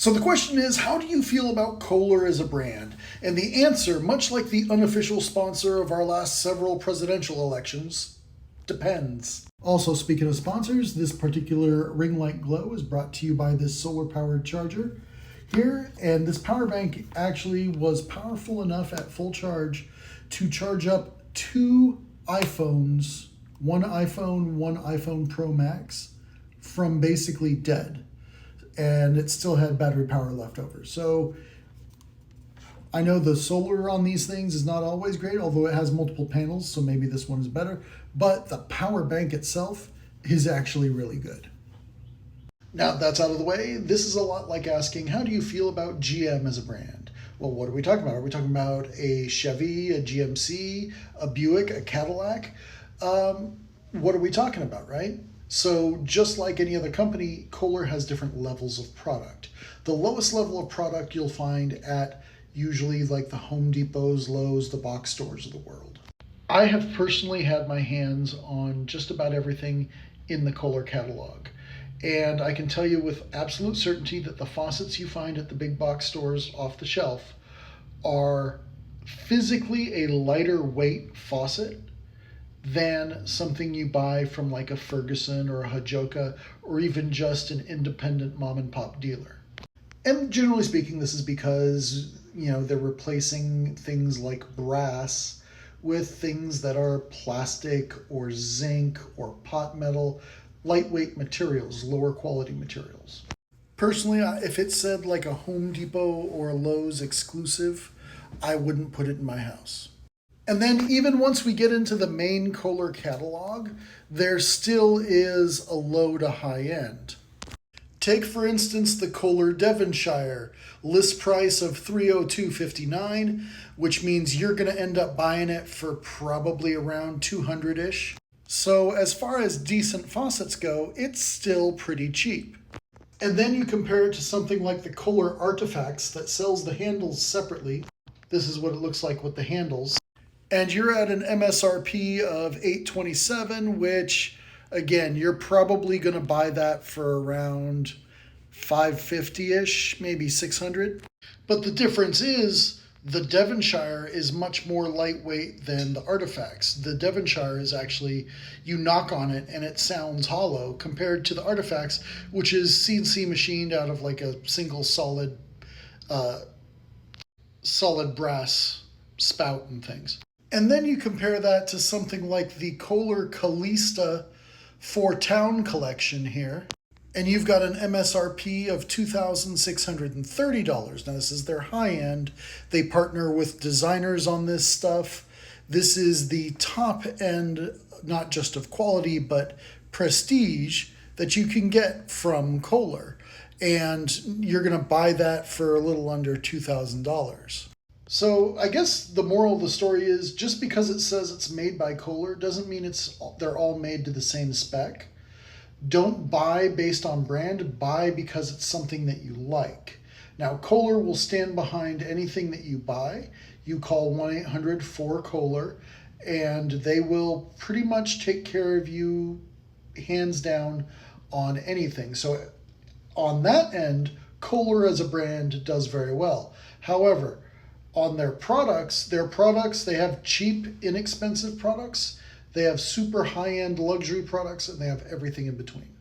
So the question is, how do you feel about Kohler as a brand? And the answer, much like the unofficial sponsor of our last several presidential elections, depends. Also, speaking of sponsors, this particular ring light glow is brought to you by this solar powered charger here. And this power bank actually was powerful enough at full charge to charge up two iPhones, one iPhone Pro Max, from basically dead. And it still had battery power left over. So I know the solar on these things is not always great, although it has multiple panels, so maybe this one is better. But the power bank itself is actually really good. Now that's out of the way, this is a lot like asking, how do you feel about GM as a brand? Well, what are we talking about? Are we talking about a Chevy, a GMC, a Buick, a Cadillac? What are we talking about, right? So just like any other company, Kohler has different levels of product. The lowest level of product you'll find at usually like the Home Depots, Lowe's, the box stores of the world. I have personally had my hands on just about everything in the Kohler catalog. And I can tell you with absolute certainty that the faucets you find at the big box stores off the shelf are physically a lighter weight faucet than something you buy from like a Ferguson or a Hajoka or even just an independent mom and pop dealer. And generally speaking, this is because, they're replacing things like brass with things that are plastic or zinc or pot metal, lightweight materials, lower quality materials. Personally, if it said like a Home Depot or a Lowe's exclusive, I wouldn't put it in my house. And then even once we get into the main Kohler catalog, there still is a low to high end. Take, for instance, the Kohler Devonshire, list price of $302.59, which means you're going to end up buying it for probably around $200-ish. So as far as decent faucets go, it's still pretty cheap. And then you compare it to something like the Kohler Artifacts that sells the handles separately. This is what it looks like with the handles. And you're at an MSRP of $827, which, again, you're probably going to buy that for around $550-ish, maybe $600. But the difference is the Devonshire is much more lightweight than the Artifacts. The Devonshire is actually, you knock on it and it sounds hollow compared to the Artifacts, which is CNC machined out of like a single solid brass spout and things. And then you compare that to something like the Kohler Kalista 4-Town collection here, and you've got an MSRP of $2,630. Now this is their high end. They partner with designers on this stuff. This is the top end, not just of quality, but prestige that you can get from Kohler. And you're going to buy that for a little under $2,000. So I guess the moral of the story is just because it says it's made by Kohler doesn't mean they're all made to the same spec. Don't buy based on brand, buy because it's something that you like. Now Kohler will stand behind anything that you buy. You call 1-800-4-KOHLER and they will pretty much take care of you hands down on anything. So on that end, Kohler as a brand does very well. However, on their products, they have cheap, inexpensive products, they have super high-end luxury products, and they have everything in between.